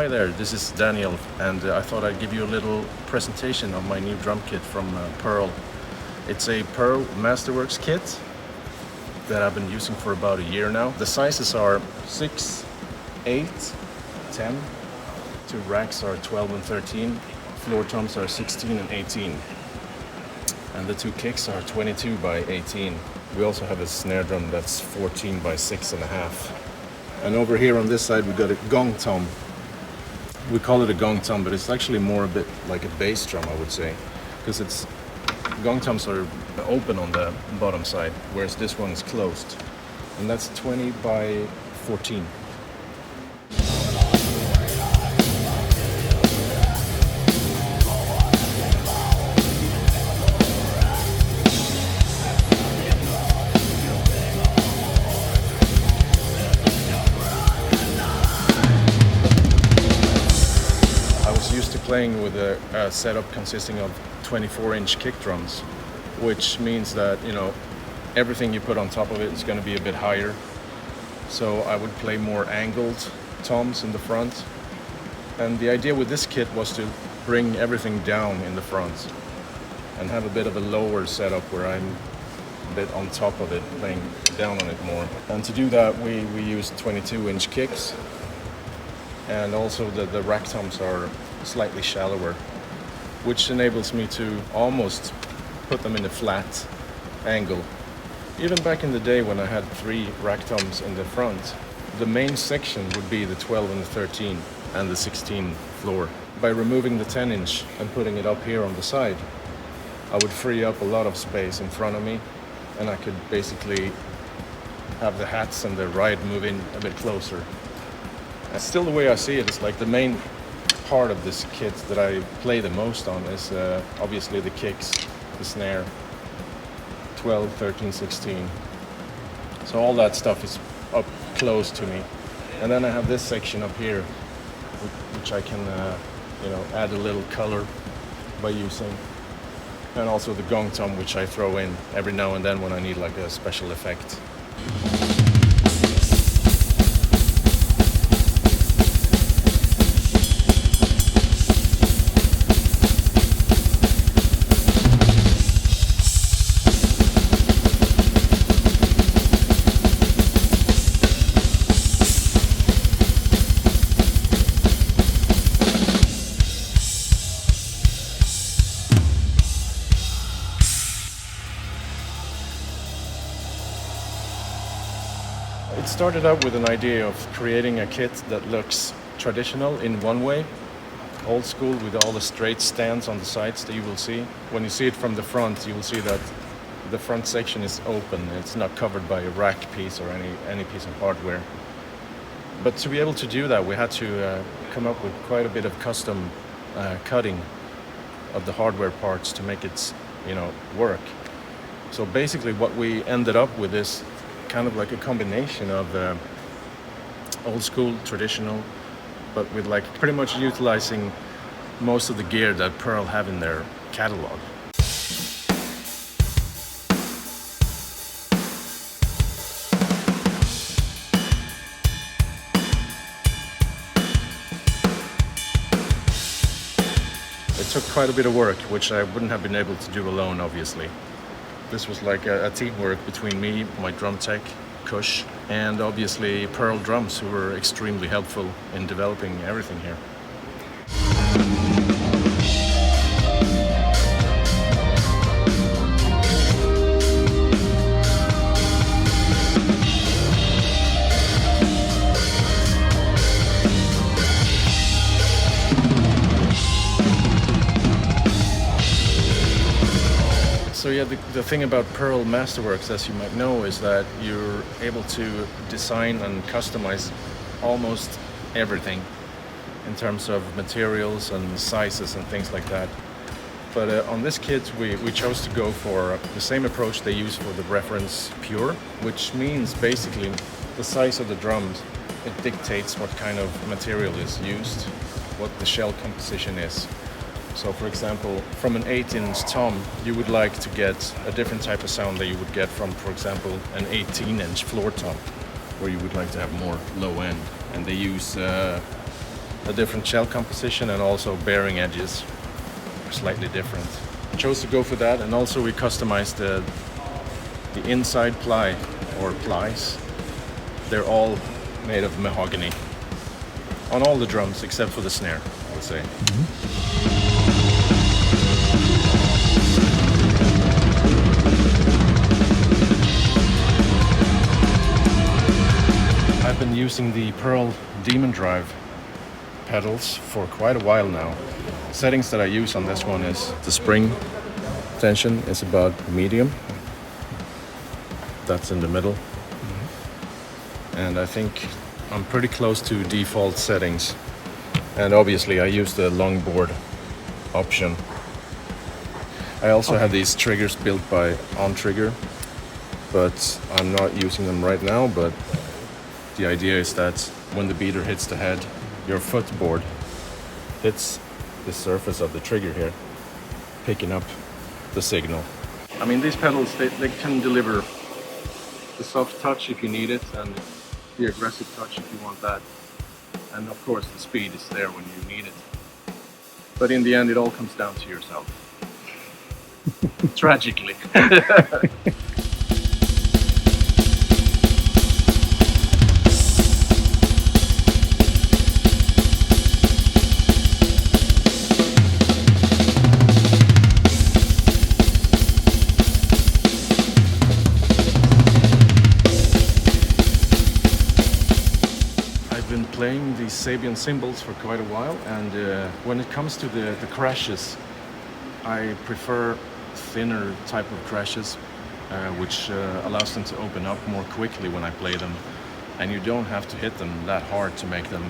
Hi there, this is Daniel, and I thought I'd give you a little presentation of my new drum kit from Pearl. It's a Pearl Masterworks kit that I've been using for about a year now. The sizes are 6, 8, 10. Two racks are 12 and 13. Floor toms are 16 and 18. And the two kicks are 22 by 18. We also have a snare drum that's 14 by 6.5. And over here on this side we got a gong tom. We call it a gong tom, but it's actually more a bit like a bass drum, I would say, because it's gong toms are open on the bottom side, whereas this one is closed, and that's 20 by 14. Playing with a setup consisting of 24-inch kick drums, which means that, you know, everything you put on top of it is going to be a bit higher. So I would play more angled toms in the front. And the idea with this kit was to bring everything down in the front and have a bit of a lower setup where I'm a bit on top of it, playing down on it more. And to do that, we used 22-inch kicks, and also the rack toms are slightly shallower, which enables me to almost put them in a flat angle. Even back in the day when I had 3 rack toms in the front, the main section would be the 12 and the 13 and the 16 floor. By removing the 10-inch and putting it up here on the side, I would free up a lot of space in front of me, and I could basically have the hats and the ride move in a bit closer. And still, the way I see it is like the main part of this kit that I play the most on is obviously the kicks, the snare, 12, 13, 16. So all that stuff is up close to me. And then I have this section up here, which I can add a little color by using. And also the gong tom, which I throw in every now and then when I need like a special effect. It started out with an idea of creating a kit that looks traditional in one way, old school, with all the straight stands on the sides that you will see. When you see it from the front, you will see that the front section is open. It's not covered by a rack piece or any piece of hardware. But to be able to do that, we had to come up with quite a bit of custom cutting of the hardware parts to make it, work. So basically what we ended up with is kind of like a combination of old school, traditional, but with like pretty much utilizing most of the gear that Pearl have in their catalog. It took quite a bit of work, which I wouldn't have been able to do alone, obviously. This was like a teamwork between me, my drum tech, Kush, and obviously Pearl Drums, who were extremely helpful in developing everything here. So yeah, the thing about Pearl Masterworks, as you might know, is that you're able to design and customize almost everything in terms of materials and sizes and things like that. But on this kit, we chose to go for the same approach they use for the reference Pure, which means basically the size of the drums, it dictates what kind of material is used, what the shell composition is. So for example, from an 8-inch tom, you would like to get a different type of sound that you would get from, for example, an 18-inch floor tom, where you would like to have more low end. And they use a different shell composition, and also bearing edges are slightly different. I chose to go for that, and also we customized the inside ply or plies. They're all made of mahogany on all the drums except for the snare, I would say. I've been using the Pearl Demon Drive pedals for quite a while now. Settings that I use on this one is the spring tension is about medium. That's in the middle. And I think I'm pretty close to default settings. And obviously I use the longboard option. I also have these triggers built by On Trigger, but I'm not using them right now. But the idea is that when the beater hits the head, your footboard hits the surface of the trigger here, picking up the signal. I mean, these pedals, they can deliver the soft touch if you need it, and the aggressive touch if you want that. And of course the speed is there when you need it. But in the end it all comes down to yourself. Tragically. Playing these Sabian cymbals for quite a while, and when it comes to the crashes, I prefer thinner type of crashes, which allows them to open up more quickly when I play them, and you don't have to hit them that hard to make them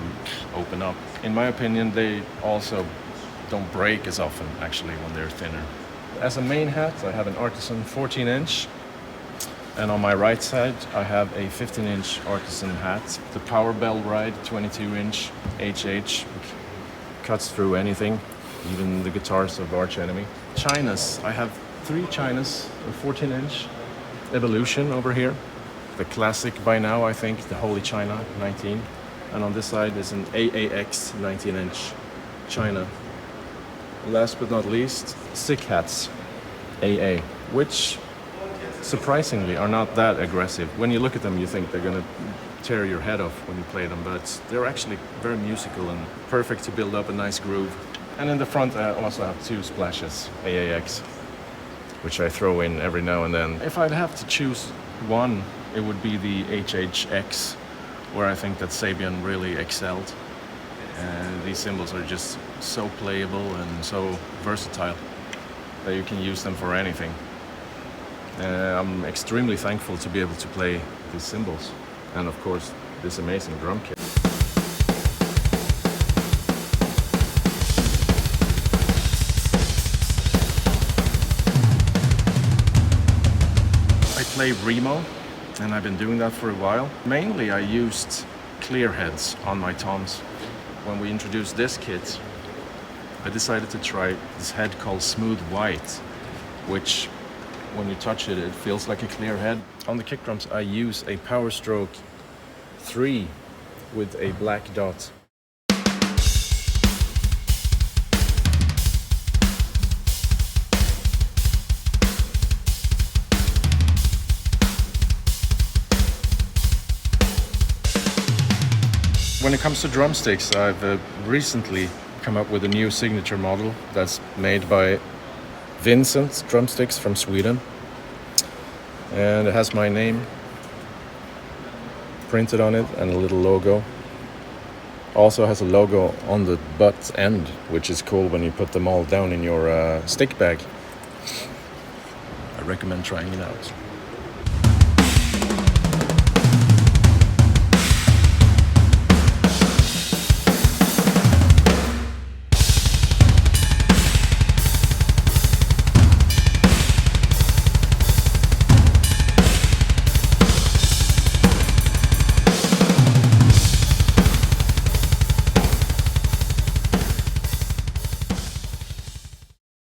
open up. In my opinion, they also don't break as often actually when they're thinner. As a main hat, I have an Artisan 14-inch. And on my right side, I have a 15-inch Artisan hat. The Power Bell Ride 22-inch HH, cuts through anything, even the guitars of Arch Enemy. Chinas, I have 3 Chinas, a 14-inch Evolution over here. The classic by now, I think, the Holy China 19. And on this side is an AAX 19-inch China. Last but not least, Sick Hats AA, which surprisingly are not that aggressive. When you look at them, you think they're gonna tear your head off when you play them, but they're actually very musical and perfect to build up a nice groove. And in the front, I also have 2 splashes, AAX, which I throw in every now and then. If I'd have to choose one, it would be the HHX, where I think that Sabian really excelled. And these cymbals are just so playable and so versatile that you can use them for anything. I'm extremely thankful to be able to play these cymbals, and of course this amazing drum kit. I play Remo, and I've been doing that for a while. Mainly I used clear heads on my toms. When we introduced this kit, I decided to try this head called Smooth White, which when you touch it, it feels like a clear head. On the kick drums, I use a Power Stroke 3 with a black dot. When it comes to drumsticks, I've recently come up with a new signature model that's made by Vincent drumsticks from Sweden, and it has my name printed on it and a little logo. Also has a logo on the butt end, which is cool when you put them all down in your stick bag. I recommend trying it out.